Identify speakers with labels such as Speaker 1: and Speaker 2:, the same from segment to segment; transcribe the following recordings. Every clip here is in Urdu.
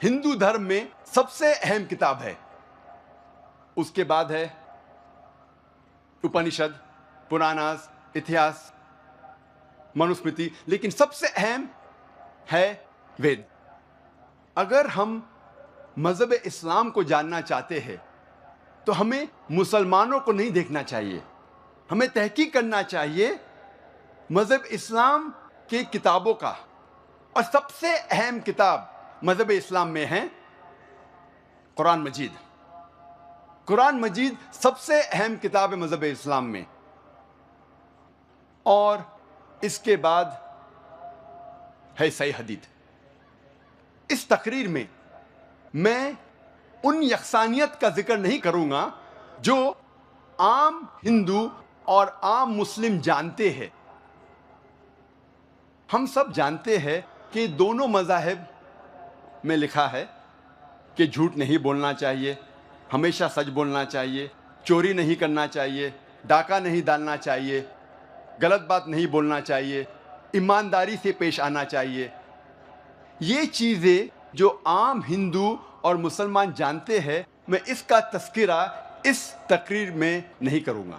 Speaker 1: ہندو دھرم میں سب سے اہم کتاب ہے. اس کے بعد ہے اپنشد، پراناز، اتہاس، منوسمرتی، لیکن سب سے اہم ہے وید. اگر ہم مذہب اسلام کو جاننا چاہتے ہیں تو ہمیں مسلمانوں کو نہیں دیکھنا چاہیے، ہمیں تحقیق کرنا چاہیے مذہب اسلام کی کتابوں کا. اور سب سے اہم کتاب مذہب اسلام میں ہے قرآن مجید. قرآن مجید سب سے اہم کتاب ہے مذہب اسلام میں. اور اس کے بعد ہے صحیح حدیث. اس تقریر میں میں ان یکسانیت کا ذکر نہیں کروں گا جو عام ہندو اور عام مسلم جانتے ہیں. ہم سب جانتے ہیں کہ دونوں مذاہب میں لکھا ہے کہ جھوٹ نہیں بولنا چاہیے، ہمیشہ سچ بولنا چاہیے، چوری نہیں کرنا چاہیے، ڈاکہ نہیں ڈالنا چاہیے، غلط بات نہیں بولنا چاہیے، ایمانداری سے پیش آنا چاہیے. یہ چیزیں جو عام ہندو اور مسلمان جانتے ہیں، میں اس کا تذکرہ اس تقریر میں نہیں کروں گا.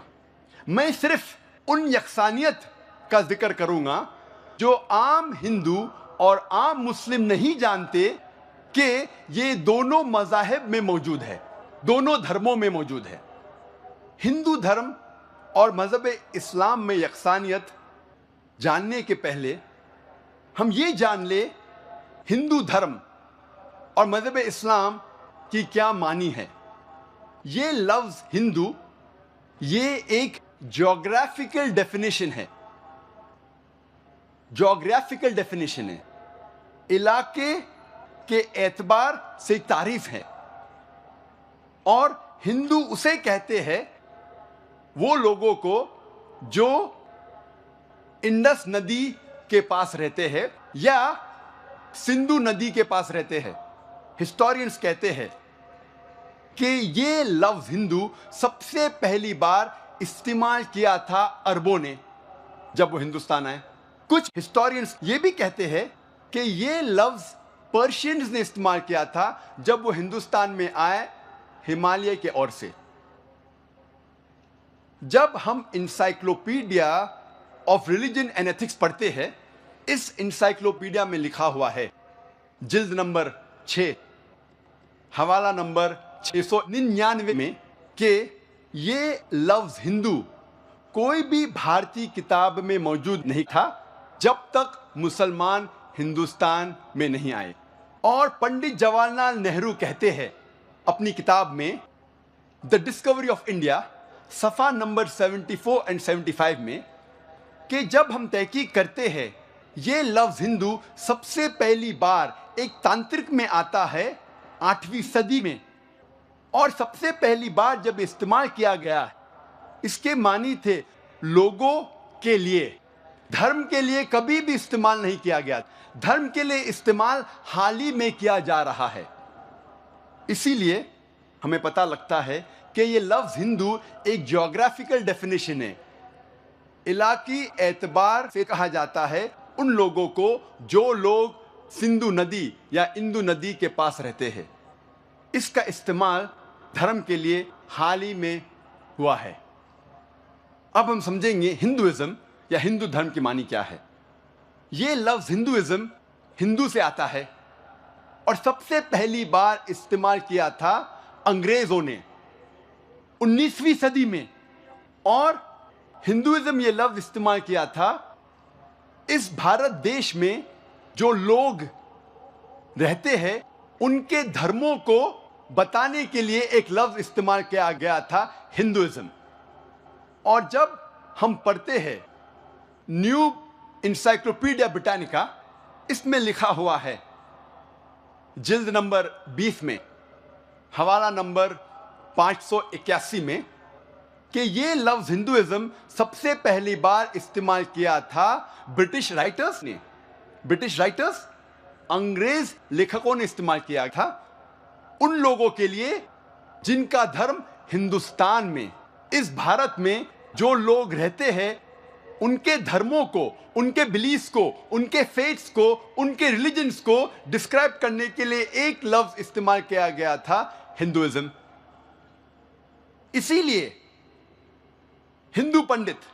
Speaker 1: میں صرف ان یکسانیت کا ذکر کروں گا جو عام ہندو اور عام مسلم نہیں جانتے کہ یہ دونوں مذاہب میں موجود ہے، دونوں دھرموں میں موجود ہے. ہندو دھرم اور مذہب اسلام میں یکسانیت جاننے کے پہلے ہم یہ جان لیں ہندو دھرم اور مذہب اسلام کی کیا معنی ہے. یہ لفظ ہندو یہ ایک جغرافیکل ڈیفینیشن ہے، جغرافیکل ڈیفینیشن ہے، علاقے کے اعتبار سے ایک تعریف ہے. اور ہندو اسے کہتے ہیں وہ لوگوں کو جو انڈس ندی کے پاس رہتے ہیں یا سندھو ندی کے پاس رہتے ہیں. ہسٹورینز کہتے ہیں کہ یہ لفظ ہندو سب سے پہلی بار استعمال کیا تھا عربوں نے جب وہ ہندوستان آئے. کچھ ہسٹورینز یہ بھی کہتے ہیں کہ یہ لفظ پرشینز نے استعمال کیا تھا جب وہ ہندوستان میں آئے ہمالیہ کے اور سے. جب ہم encyclopaedia of religion and ethics پڑھتے ہیں، اس انسائکلوپیڈیا میں لکھا ہوا ہے جلد نمبر 6 حوالہ نمبر 699 میں کہ یہ لفظ ہندو کوئی بھی بھارتی کتاب میں موجود نہیں تھا جب تک مسلمان ہندوستان میں نہیں آئے. اور پنڈت جواہر لال نہرو کہتے ہیں اپنی کتاب میں دا ڈسکوری آف انڈیا صفحہ نمبر 74 اور 75 میں کہ جب ہم تحقیق کرتے ہیں یہ لفظ ہندو سب سے پہلی بار ایک تانترک میں آتا ہے 8ویں صدی میں، اور سب سے پہلی بار جب استعمال کیا گیا اس کے معنی تھے لوگوں کے لیے، دھرم کے لیے کبھی بھی استعمال نہیں کیا گیا. دھرم کے لیے استعمال حال ہی میں کیا جا رہا ہے. اسی لیے ہمیں پتہ لگتا ہے کہ یہ لفظ ہندو ایک جغرافیکل ڈیفینیشن ہے. علاقائی اعتبار سے کہا جاتا ہے ان لوگوں کو جو لوگ سندھو ندی یا اندو ندی کے پاس رہتے ہیں. اس کا استعمال دھرم کے لیے حال ہی میں ہوا ہے. اب ہم سمجھیں گے ہندوازم یا ہندو دھرم کی معنی کیا ہے. یہ لفظ ہندوازم ہندو سے آتا ہے اور سب سے پہلی بار استعمال کیا تھا انگریزوں نے 19ویں صدی میں. اور ہندوازم یہ لفظ استعمال کیا تھا اس بھارت دیش میں جو لوگ رہتے ہیں ان کے دھرموں کو بتانے کے لیے ایک لفظ استعمال کیا گیا تھا ہندوازم. اور جب ہم پڑھتے ہیں نیو انسائکلوپیڈیا برٹانیکا، اس میں لکھا ہوا ہے جلد نمبر 20 میں حوالہ نمبر 581 میں کہ یہ لفظ ہندوازم سب سے پہلی بار استعمال کیا تھا برٹش رائٹرز نے. برٹش رائٹرز انگریز لیکھکوں نے استعمال کیا تھا ان لوگوں کے لیے جن کا دھرم ہندوستان میں اس بھارت میں جو لوگ رہتے ہیں ان کے دھرموں کو, ان کے بلیفs کو, ان کے فیتھس کو, ان کے ریلیجنز کو ڈسکرائب کرنے کے لیے ایک لفظ استعمال کیا گیا تھا, ہندوازم. اسی لیے ہندو پنڈت,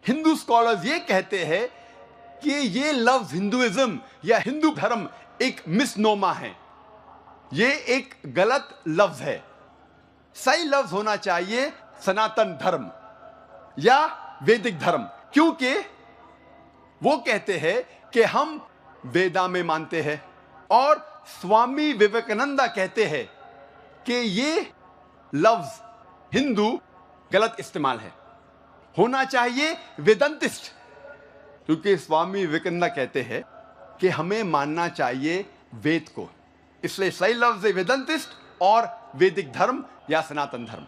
Speaker 1: ہندو اسکالرز یہ کہتے ہیں کہ یہ لفظ ہندوازم یا ہندو دھرم ایک مس نوما ہے, یہ ایک غلط لفظ ہے. صحیح لفظ ہونا چاہیے سناتن دھرم یا ویدک دھرم, کیونکہ وہ کہتے ہیں کہ ہم ویدا میں مانتے ہیں, اور سوامی وویکانندا کہتے ہیں کہ یہ لفظ ہندو غلط استعمال ہے, ہونا چاہیے ویدنتسٹ, کیونکہ سوامی وویکانندا کہتے ہیں کہ ہمیں ماننا چاہیے وید کو. اس لیے صحیح لفظ ہے ویدنتسٹ اور ویدک دھرم یا سناتن دھرم.